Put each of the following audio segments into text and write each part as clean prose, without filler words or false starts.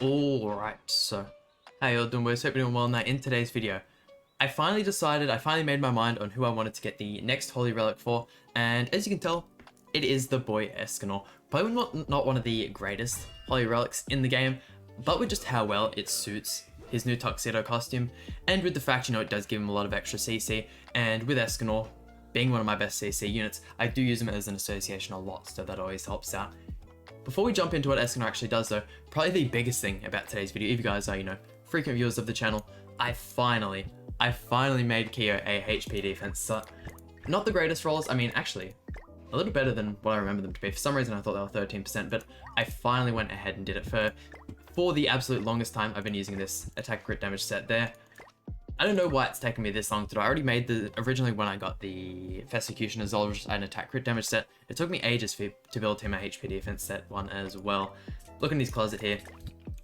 Alright, so how y'all doing, boys? Hope you're doing well. Now in today's video, I finally made my mind on who I wanted to get the next Holy Relic for, and as you can tell, it is the boy Escanor. Probably not one of the greatest Holy Relics in the game, but with just how well it suits his new tuxedo costume, and with the fact, it does give him a lot of extra CC, and with Escanor being one of my best CC units, I do use him as an association a lot, so that always helps out. Before we jump into what Escanor actually does though, probably the biggest thing about today's video, if you guys are, frequent viewers of the channel, I finally made Kyo a HP defense. So, not the greatest rolls, actually, a little better than what I remember them to be. For some reason I thought they were 13%, but I finally went ahead and did it. For the absolute longest time, I've been using this attack crit damage set there. I don't know why it's taken me this long to do. I already made originally when I got the Persecution as well, just an attack crit damage set. It took me ages to build him a HP defense set one as well. Look in his closet here.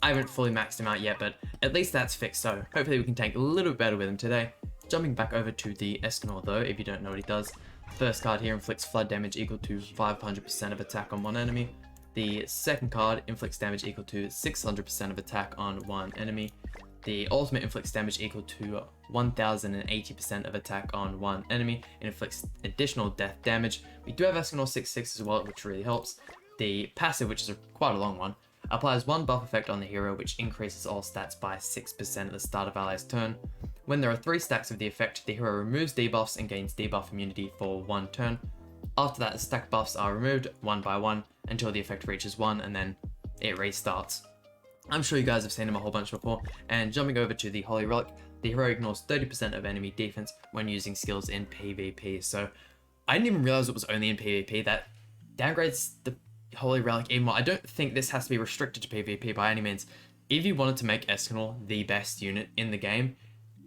I haven't fully maxed him out yet, but at least that's fixed, so hopefully we can tank a little bit better with him today. Jumping back over to the Escanor though, if you don't know what he does. First card here inflicts flood damage equal to 500% of attack on one enemy. The second card inflicts damage equal to 600% of attack on one enemy. The ultimate inflicts damage equal to 1080% of attack on one enemy and inflicts additional death damage. We do have Escanor 6/6 as well, which really helps. The passive, which is quite a long one, applies one buff effect on the hero, which increases all stats by 6% at the start of ally's turn. When there are 3 stacks of the effect, the hero removes debuffs and gains debuff immunity for 1 turn. After that, the stack buffs are removed one by one until the effect reaches 1, and then it restarts. I'm sure you guys have seen him a whole bunch before, and jumping over to the Holy Relic, the hero ignores 30% of enemy defense when using skills in PvP, so I didn't even realize it was only in PvP. That downgrades the Holy Relic even more. I don't think this has to be restricted to PvP by any means. If you wanted to make Escanor the best unit in the game,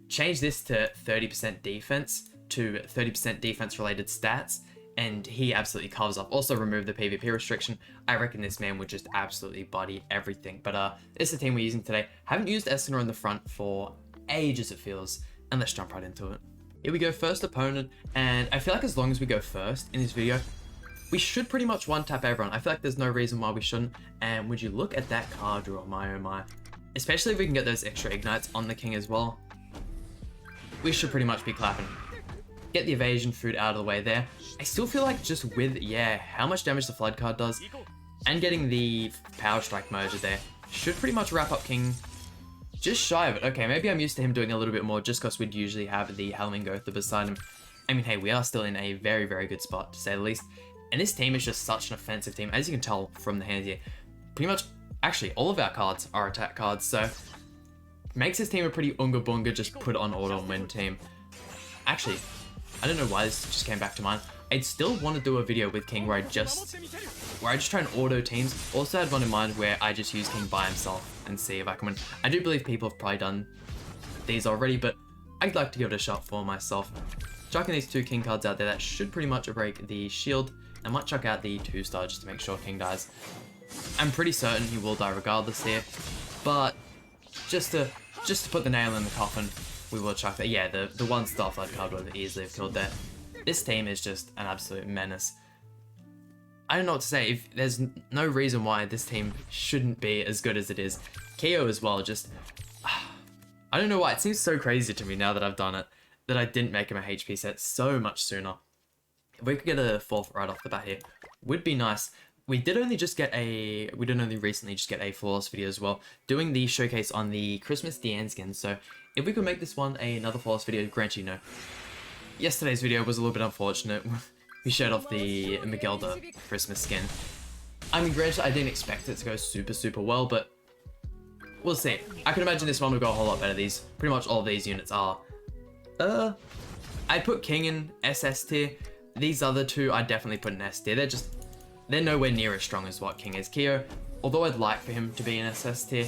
change this to 30% defense to 30% defense related stats, and he absolutely covers up. Also remove the PvP restriction. I reckon this man would just absolutely body everything. But this is the team we're using today. Haven't used Escanor in the front for ages, it feels, and let's jump right into it. Here we go, first opponent, and I feel like as long as we go first in this video, we should pretty much one-tap everyone. I feel like there's no reason why we shouldn't, and would you look at that card draw, my oh my. Especially if we can get those extra ignites on the king as well. We should pretty much be clapping. Get the evasion food out of the way there. I still feel like just with, how much damage the flood card does, and getting the power strike merger there, should pretty much wrap up king just shy of it. Okay, maybe I'm used to him doing a little bit more just because we'd usually have the Halloween Gotha beside him. Hey, we are still in a very, very good spot, to say the least. And this team is just such an offensive team, as you can tell from the hand here. Pretty much, actually, all of our cards are attack cards, so makes this team a pretty unga bunga, just put on auto and win team. Actually, I don't know why this just came back to mind. I'd still want to do a video with King where I just try and auto teams. Also had one in mind where I just use King by himself and see if I can win. I do believe people have probably done these already, but I'd like to give it a shot for myself. Chucking these 2 King cards out there, that should pretty much break the shield. I might chuck out the 2-star just to make sure King dies. I'm pretty certain he will die regardless here, but just to put the nail in the coffin, we will chuck that. Yeah, the 1-star flood card would easily have killed that. This team is just an absolute menace. I don't know what to say. There's no reason why this team shouldn't be as good as it is. Kyo as well, just I don't know why. It seems so crazy to me now that I've done it, that I didn't make him a HP set so much sooner. If we could get a 4th right off the bat here, would be nice. We did only recently just get a flawless video as well, doing the showcase on the Christmas Deanne skin. So if we could make this one another flawless video, granted, yesterday's video was a little bit unfortunate. We showed off the Miguelda Christmas skin. Granted, I didn't expect it to go super, super well, but we'll see. I can imagine this one will go a whole lot better. Pretty much all of these units are. I'd put King in SS tier. These other 2, I'd definitely put in S tier. They're nowhere near as strong as what King is. Kyo, although I'd like for him to be in SS tier,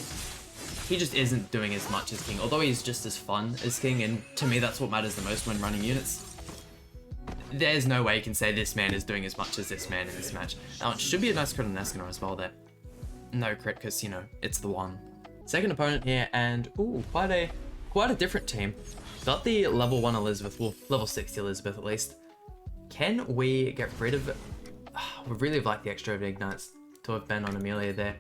he just isn't doing as much as King, although he's just as fun as King, and to me that's what matters the most when running units. There's no way you can say this man is doing as much as this man in this match. Now it should be a nice crit on Escanor as well there. No crit, because, it's the one. Second opponent here, and quite a different team. Got the level 1 Elizabeth, well, level 60 Elizabeth at least. Can we get rid of it? Would really have liked the extra ignites to have been on Amelia there.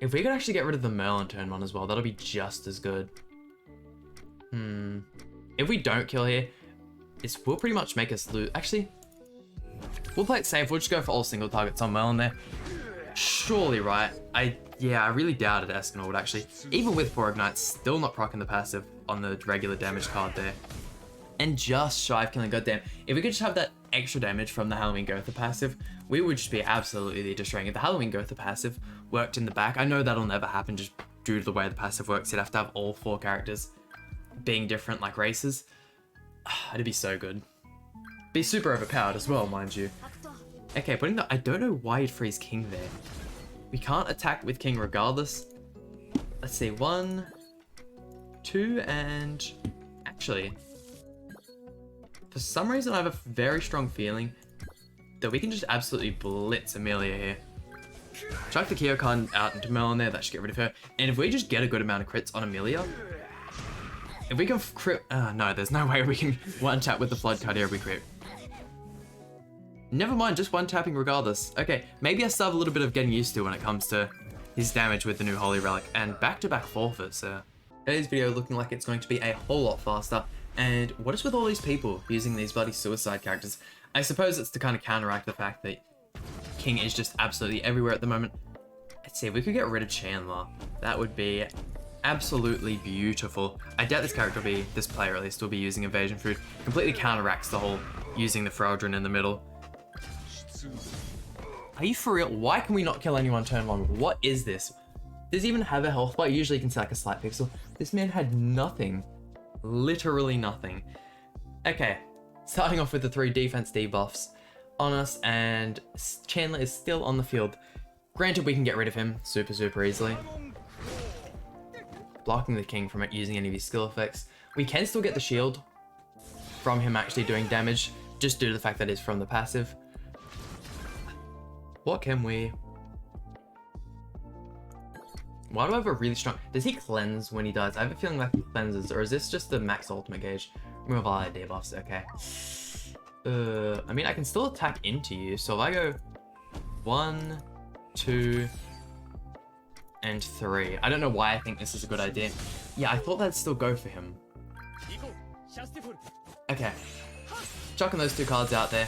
If we could actually get rid of the Merlin turn 1 as well, that'll be just as good. If we don't kill here, this will pretty much make us lose. Actually, we'll play it safe. We'll just go for all single targets on Merlin there. Surely, right? I really doubted Escanor would actually, even with 4 Ignites, still not proccing the passive on the regular damage card there. And just shy of killing, goddamn. If we could just have that extra damage from the Halloween Gotha passive, we would just be absolutely destroying it. The Halloween Gotha passive worked in the back. I know that'll never happen just due to the way the passive works. You'd have to have all 4 characters being different like races. It'd be so good. Be super overpowered as well, mind you. Okay, putting that, I don't know why you'd freeze King there. We can't attack with King regardless. Let's see, 1, 2, and actually, for some reason I have a very strong feeling that we can just absolutely blitz Amelia here. Chuck the Kyo card out into Merlin there, that should get rid of her. And if we just get a good amount of crits on Amelia, if we can crit, no, there's no way we can one-tap with the Flood card here if we crit. Never mind, just one-tapping regardless. Okay, maybe I still have a little bit of getting used to when it comes to his damage with the new Holy Relic, and back-to-back forfeits. Today's video looking like it's going to be a whole lot faster, and what is with all these people using these bloody suicide characters? I suppose it's to kind of counteract the fact that King is just absolutely everywhere at the moment. Let's see, if we could get rid of Chandler, that would be absolutely beautiful. I doubt this character will be, this player at least, will be using Evasion Food. Completely counteracts the whole using the Feraldrin in the middle. Are you for real? Why can we not kill anyone turn 1? What is this? Does he even have a health bar? Usually you can see like a slight pixel. This man had nothing. Literally nothing. Okay, starting off with the 3 defense debuffs on us, and Chandler is still on the field. Granted, we can get rid of him super easily. Blocking the King from using any of his skill effects. We can still get the shield from him actually doing damage, just due to the fact that it's from the passive. What can we... Why do I have a really strong... Does he cleanse when he dies? I have a feeling that he cleanses, or is this just the max ultimate gauge? Remove all our debuffs, okay. I mean, I can still attack into you, so if I go 1, 2, and 3. I don't know why I think this is a good idea. Yeah, I thought that'd still go for him. Okay. Chucking those 2 cards out there.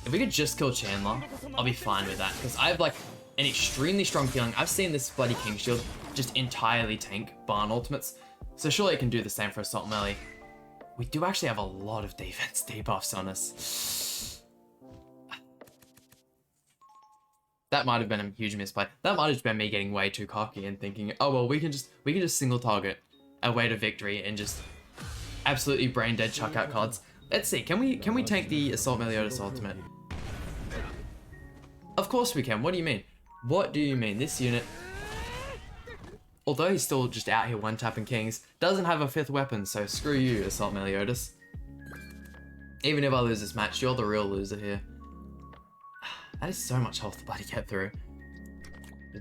If we could just kill Chandler, I'll be fine with that, because I have like an extremely strong feeling. I've seen this bloody King Shield just entirely tank Barn ultimates, so surely it can do the same for Assault Melee. We do actually have a lot of defense debuffs on us. That might have been a huge misplay. That might have been me getting way too cocky and thinking, oh well, we can just single target our way to victory and just absolutely brain dead chuck out cards. Let's see, can we tank the Assault Meliodas ultimate? Of course we can. What do you mean? What do you mean? This unit, although he's still just out here one-tapping Kings, doesn't have a 5th weapon, so screw you, Assault Meliodas. Even if I lose this match, you're the real loser here. That is so much health to bloody get through.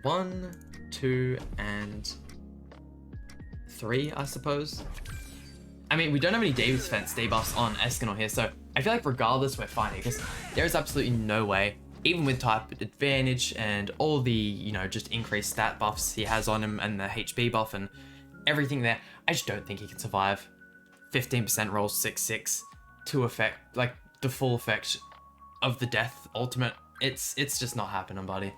1, 2, and 3, I suppose. I mean, we don't have any defense debuffs on Escanor here, so I feel like regardless we're fine, because there is absolutely no way, even with type advantage and all the, you know, just increased stat buffs he has on him and the HP buff and everything there, I just don't think he can survive 15% rolls 6/6 to effect, like, the full effect of the death ultimate. It's just not happening, buddy.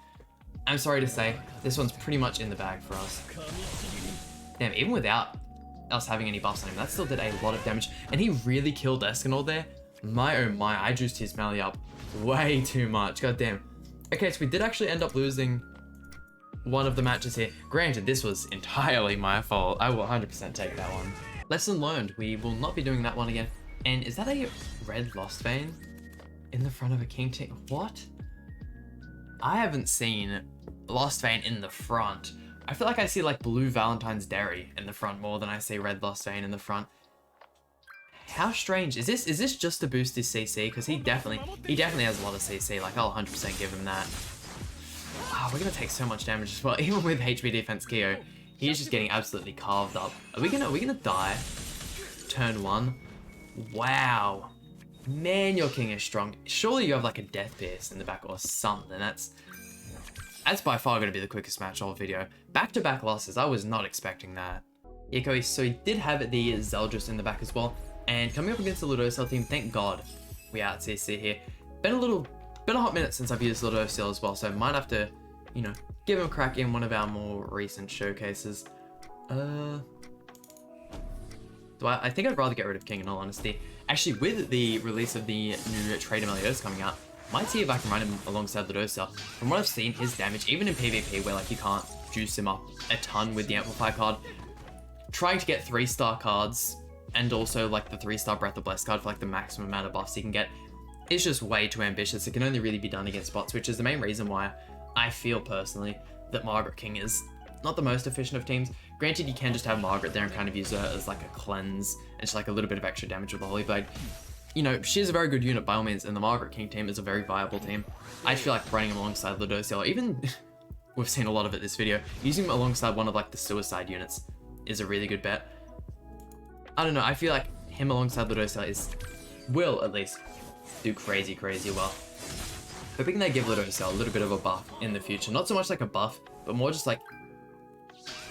I'm sorry to say, this one's pretty much in the bag for us. Damn, even without us having any buffs on him, that still did a lot of damage, and he really killed Escanor there. My oh my, I juiced his melee up way too much, god damn. Okay, so we did actually end up losing one of the matches here. Granted, this was entirely my fault. I will 100% take that one. Lesson learned, we will not be doing that one again. And is that a red Lost Vein in the front of a King team? What? I haven't seen Lost Vein in the front. I feel like I see like blue Valentine's Dairy in the front more than I see red Lost Vein in the front. How strange. Is this just to boost his CC? Because he definitely has a lot of CC. Like, I'll 100% give him that. Wow, we're gonna take so much damage as well. Even with HP defense Kyo, he's just getting absolutely carved up. Are we gonna die? Turn 1. Wow. Man, your King is strong. Surely you have like a Death Pierce in the back or something. That's by far going to be the quickest match of the video. Back-to-back losses, I was not expecting that. Yeah, so he did have the Zeldris in the back as well. And coming up against the Ludocell team, thank God we out CC here. Been a hot minute since I've used Ludocell as well, so might have to, you know, give him a crack in one of our more recent showcases. I think I'd rather get rid of King in all honesty. Actually, with the release of the new Trader Meliodas coming out, might see if I can run him alongside Ludocell. From what I've seen, his damage, even in PvP where like you can't juice him up a ton with the Amplify card, trying to get 3-star cards and also like the 3-star Breath of Bless card for like the maximum amount of buffs you can get is just way too ambitious. It can only really be done against bots, which is the main reason why I feel personally that Margaret King is not the most efficient of teams. Granted, you can just have Margaret there and kind of use her as like a cleanse and just like a little bit of extra damage with the Holy Blade. You know, she's a very good unit by all means, and the Margaret King team is a very viable team. I feel like running him alongside Ludocell, even we've seen a lot of it this video, using him alongside one of like the suicide units is a really good bet. I don't know, I feel like him alongside Ludocell will at least do crazy well. Hoping they give Ludocell a little bit of a buff in the future. Not so much like a buff, but more just like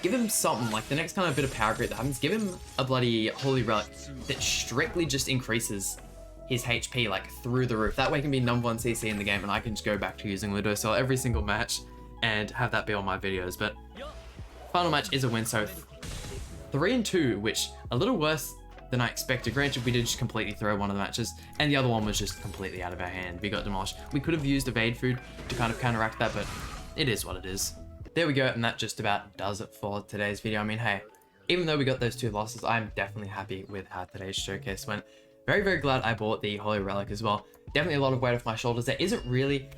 give him something, like the next kind of bit of power grid that happens. Give him a bloody Holy Relic that strictly just increases his HP like through the roof. That way he can be number 1 CC in the game and I can just go back to using Ludocell every single match and have that be on my videos. But final match is a win, so 3-2, which a little worse than I expected. Granted, we did just completely throw one of the matches and the other one was just completely out of our hand. We got demolished. We could have used evade food to kind of counteract that, but it is what it is. There we go, and that just about does it for today's video. I mean, hey, even though we got those 2 losses, I'm definitely happy with how today's showcase went. Very glad I bought the Holy Relic as well. Definitely a lot of weight off my shoulders. There isn't really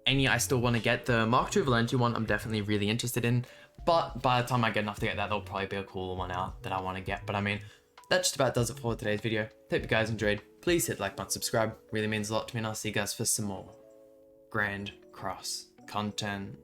any I still want to get. The Mark II Valenti one I'm definitely really interested in, but by the time I get enough to get that, there'll probably be a cooler one out that I want to get. But I mean, that just about does it for today's video. Hope you guys enjoyed. Please hit the like button, subscribe. Really means a lot to me, and I'll see you guys for some more Grand Cross content.